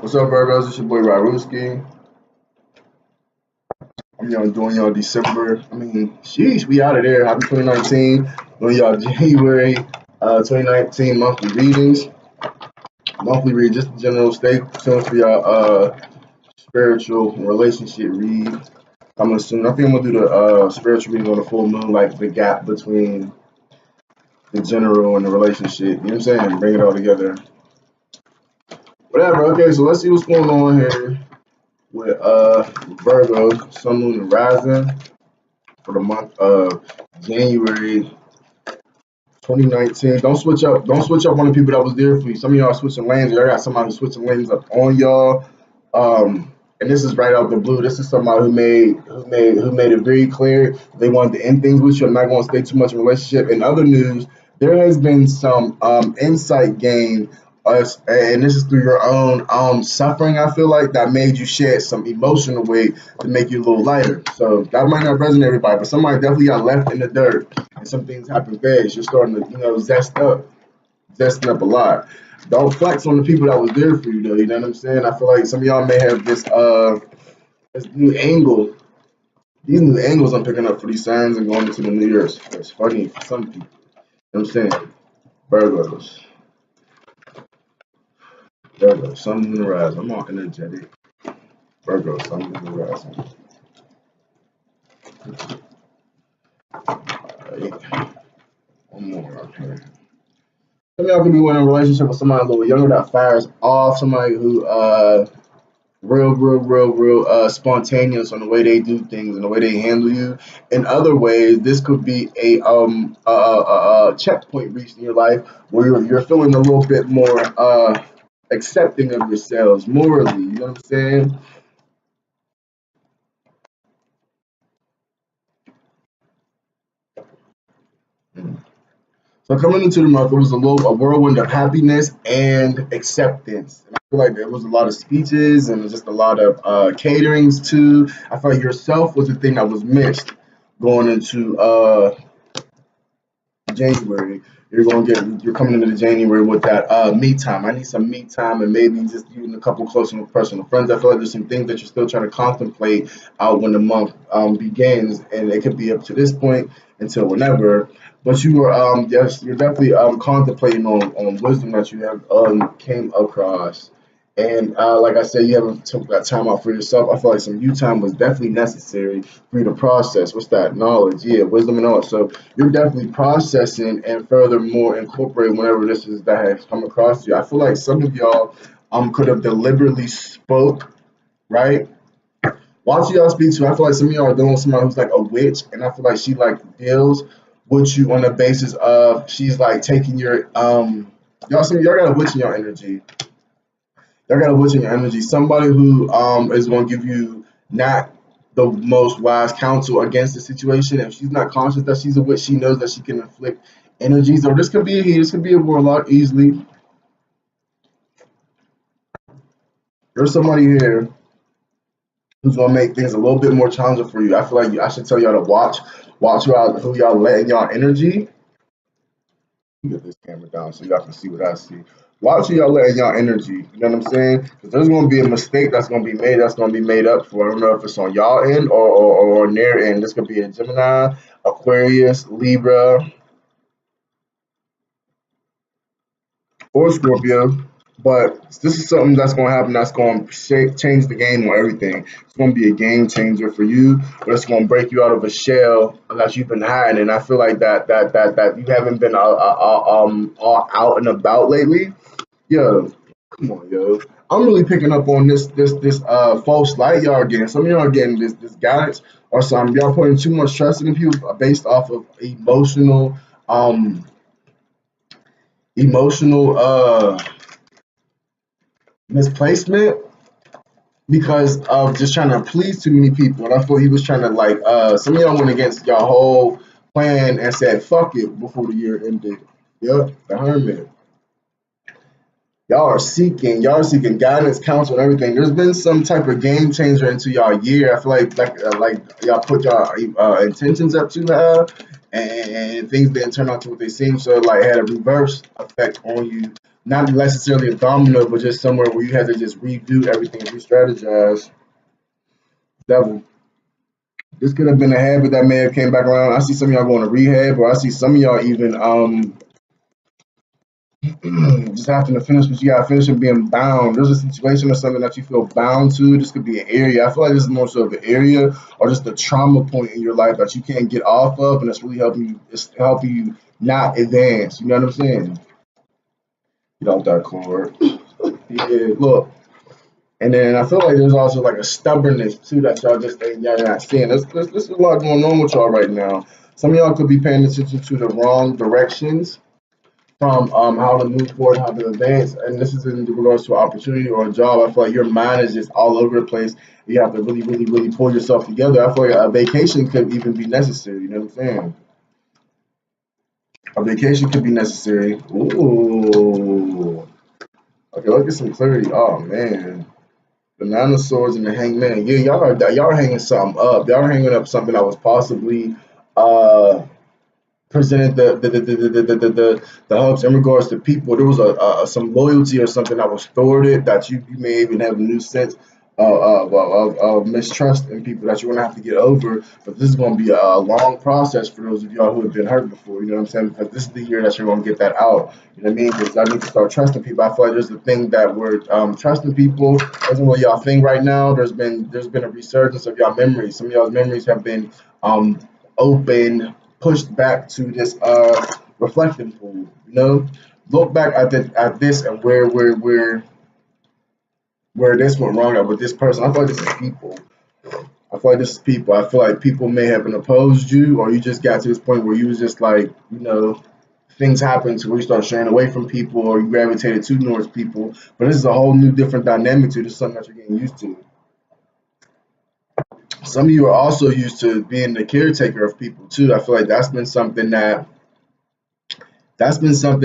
What's up, Virgos? It's your boy Ryruski. I'm doing y'all December. Sheesh, we out of there. Happy 2019. Doing y'all January 2019 monthly readings. Monthly read, just a general state. Tuned for y'all spiritual relationship read. I'm assuming. I think I'm gonna do the spiritual reading on the full moon, like the gap between the general and the relationship. You know what I'm saying? Bring it all together. Whatever. Okay, so let's see what's going on here with Virgo, Sun, Moon, and Rising for the month of January 2019. Don't switch up. Don't switch up on the people that was there for you. Some of y'all are switching lanes. Y'all got somebody who's switching lanes up on y'all. And this is right out the blue. This is somebody who made it very clear they wanted to end things with you. I'm not going to stay too much in a relationship. In other news, there has been some insight gained, and this is through your own suffering. I feel like that made you shed some emotional weight to make you a little lighter. So that might not resonate everybody, but somebody definitely got left in the dirt, and some things happen fast. You're starting to zesting up a lot. Don't flex on the people that was there for you though. You know what I'm saying? I feel like some of y'all may have this new angle. These new angles I'm picking up for these signs and going into the New Year's. It's funny for some people. You know what I'm saying? Virgos. Virgo, Sun, Moon, and Rising. I'm all energetic. Virgo, Sun, Moon, and Rising. Alright. One more up here. Some of y'all could be in a relationship with somebody a little younger that fires off, somebody who real spontaneous on the way they do things and the way they handle you. In other ways, this could be a checkpoint reached in your life where you're feeling a little bit more accepting of yourselves morally. You know what I'm saying? So coming into the month, it was a whirlwind of happiness and acceptance. And I feel like there was a lot of speeches and just a lot of caterings too. I feel like yourself was the thing that was missed going into January. You're coming into the January with that me time. I need some me time, and maybe just you and a couple close and personal friends. I feel like there's some things that you're still trying to contemplate out when the month begins, and it could be up to this point until whenever. But you were yes, you're definitely contemplating on wisdom that you have came across. And like I said, you haven't took that time out for yourself. I feel like some you time was definitely necessary for you to process. What's that? Knowledge, yeah, wisdom and all. So you're definitely processing and furthermore incorporating whatever this is that has come across you. I feel like some of y'all could have deliberately spoke, right? Watch y'all speak to. I feel like some of y'all are dealing with somebody who's like a witch, and I feel like she like deals with you on the basis of she's like taking your y'all. Some of y'all got a witch in your energy. Y'all got a witch in your energy. Somebody who is going to give you not the most wise counsel against the situation. If she's not conscious that she's a witch, she knows that she can inflict energies. Or this could be this could be a warlock easily. There's somebody here who's gonna make things a little bit more challenging for you. I feel like I should tell y'all to watch who y'all letting y'all energy. Get this camera down so y'all can see what I see. Watch who y'all letting y'all energy. You know what I'm saying? Because there's gonna be a mistake that's gonna be made. That's gonna be made up for. I don't know if it's on y'all end or on their end. This could be a Gemini, Aquarius, Libra, or Scorpio. But this is something that's going to happen that's going to change the game on everything. It's going to be a game changer for you, but it's going to break you out of a shell that you've been hiding. And I feel like that you haven't been all out and about lately. Yo, come on, yo. I'm really picking up on this false light y'all are getting. Some of y'all are getting this guidance or something. Y'all putting too much trust in people based off of emotional misplacement because of just trying to please too many people. And I thought he was trying to like some of y'all went against y'all whole plan and said fuck it before the year ended. Yep, the hermit. Y'all are seeking guidance, counsel, and everything. There's been some type of game changer into y'all year. I feel like y'all put y'all intentions up too high, and things didn't turn out to what they seemed. So like it had a reverse effect on you not necessarily a domino, but just somewhere where you had to just redo everything, re-strategize. Devil. This could have been a habit that may have came back around. I see some of y'all going to rehab, or I see some of y'all even just having to finish what you gotta finish and being bound. There's a situation or something that you feel bound to. This could be an area. I feel like this is more so of an area or just a trauma point in your life that you can't get off of, and it's really helping you. It's helping you not advance. You know what I'm saying? Get off that cord. Yeah, look. And then I feel like there's also like a stubbornness too that y'all just ain't y'all not seeing. There's a lot going on with y'all right now. Some of y'all could be paying attention to the wrong directions from how to move forward, how to advance, and this is in regards to an opportunity or a job. I feel like your mind is just all over the place. You have to really, really, really pull yourself together. I feel like a vacation could even be necessary. You know what I'm saying? A vacation could be necessary. Ooh. Okay, let's get some clarity. Oh man. The Nine of Swords and the Hangman. Yeah, y'all are hanging something up. Y'all are hanging up something that was possibly presented the hubs in regards to people. There was some loyalty or something that was thwarted that you may even have a new sense of mistrust in people that you're gonna have to get over. But this is gonna be a long process for those of y'all who have been hurt before. You know what I'm saying? Because this is the year that you're gonna get that out. You know what I mean? Because I need to start trusting people. I feel like there's a thing that we're trusting people isn't what y'all think right now. There's been a resurgence of y'all memories. Some of y'all's memories have been open, pushed back to this reflecting pool. You know, look back at this and where this went wrong with this person. I feel like this is people. I feel like this is people. I feel like people may have opposed you, or you just got to this point where you was just like, you know, things happen to where you start straying away from people, or you gravitated towards people. But this is a whole new different dynamic to this. Something that you're getting used to. Some of you are also used to being the caretaker of people too. I feel like that's been something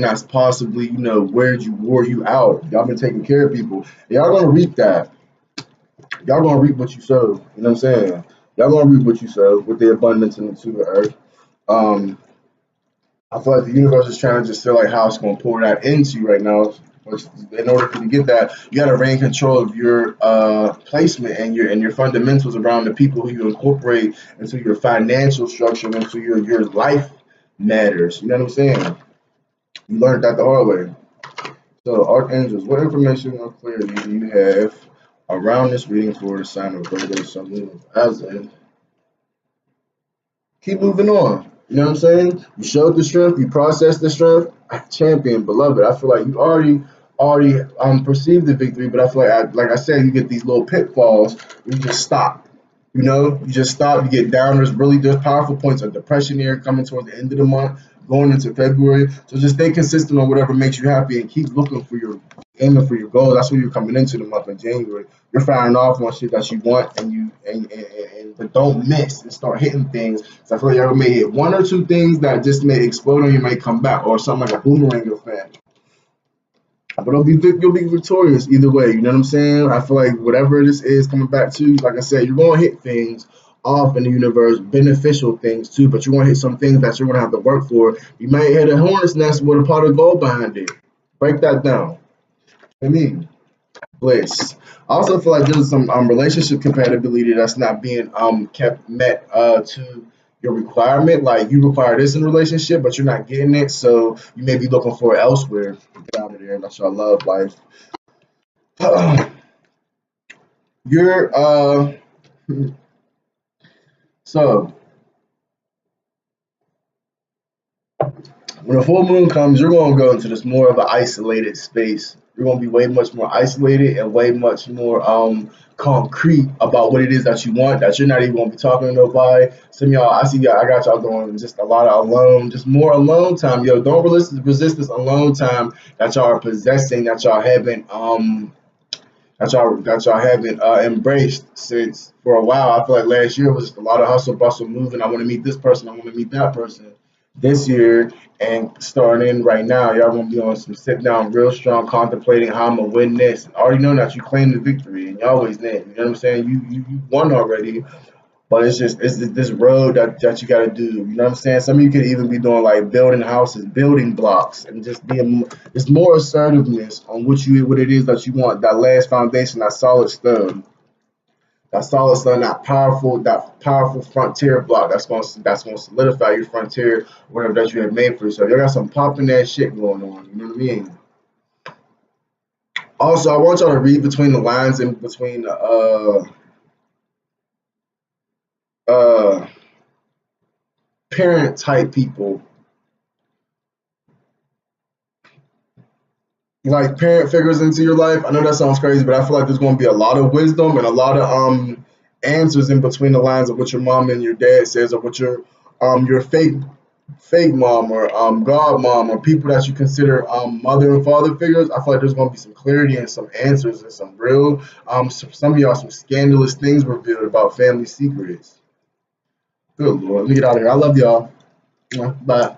that's possibly, you know, wore you out. Y'all been taking care of people. Y'all gonna reap that. Y'all gonna reap what you sow. You know what I'm saying? Y'all gonna reap what you sow with the abundance into the earth. Um, I feel like the universe is trying to just feel like how it's gonna pour that into you right now. Which, in order to get that, you gotta reign control of your placement and your fundamentals around the people who you incorporate into your financial structure, into your life matters. You know what I'm saying? You learned that the hard way. So, Archangels, what information or clarity do you have around this reading for the sign of Virgo, Sun, Moon, as in? Keep moving on. You know what I'm saying? You showed the strength, you processed the strength. Champion, beloved. I feel like you already perceived the victory, but I feel like I said, you get these little pitfalls. You just stop. You know, you just stop. You get down. There's powerful points of depression here coming towards the end of the month, going into February. So just stay consistent on whatever makes you happy and keep looking for aiming for your goals. That's what you're coming into the month of January. You're firing off on shit that you want but don't miss and start hitting things. So I feel like you may hit one or two things that just may explode on you, may come back, or something like a boomerang effect. But you'll be victorious either way. You know what I'm saying? I feel like whatever this is coming back to you, like I said, you're gonna hit things off in the universe, beneficial things too, but you're gonna hit some things that you're gonna have to work for. You might hit a hornet's nest with a pot of gold behind it. Break that down. I mean, bliss. I also feel like there's some relationship compatibility that's not being kept met to your requirement. Like you require this in a relationship, but you're not getting it, so you may be looking for it elsewhere. Get out of there. That's your love life. You're so when a full moon comes, you're going to go into this more of an isolated space. You're going to be way much more isolated and way much more concrete about what it is that you want, that you're not even going to be talking to nobody. Some of y'all, I see y'all, I got y'all doing just a lot of alone, just more alone time. Yo, don't resist this alone time that y'all are possessing, that y'all haven't embraced since for a while. I feel like last year was just a lot of hustle, bustle, moving. I want to meet this person. I want to meet that person. This year and starting right now, y'all gonna be on some sit down, real strong, contemplating how I'm gonna win this. And already know that you claim the victory and you always win. You know what I'm saying? You won already. But it's this road that you got to do. You know what I'm saying? Some of you could even be doing like building houses, building blocks, and just being it's more assertiveness on what it is that you want. That last foundation, that powerful frontier block that's gonna solidify your frontier, whatever that you have made for yourself. You got some popping that shit going on. You know what I mean? Also, I want y'all to read between the lines and between the uh parent type people, like parent figures into your life. I know that sounds crazy, but I feel like there's going to be a lot of wisdom and a lot of answers in between the lines of what your mom and your dad says, or what your fake mom or god mom or people that you consider mother and father figures. I feel like there's going to be some clarity and some answers and some real some of y'all some scandalous things revealed about family secrets. Good lord, let me get out of here. I love y'all. Bye.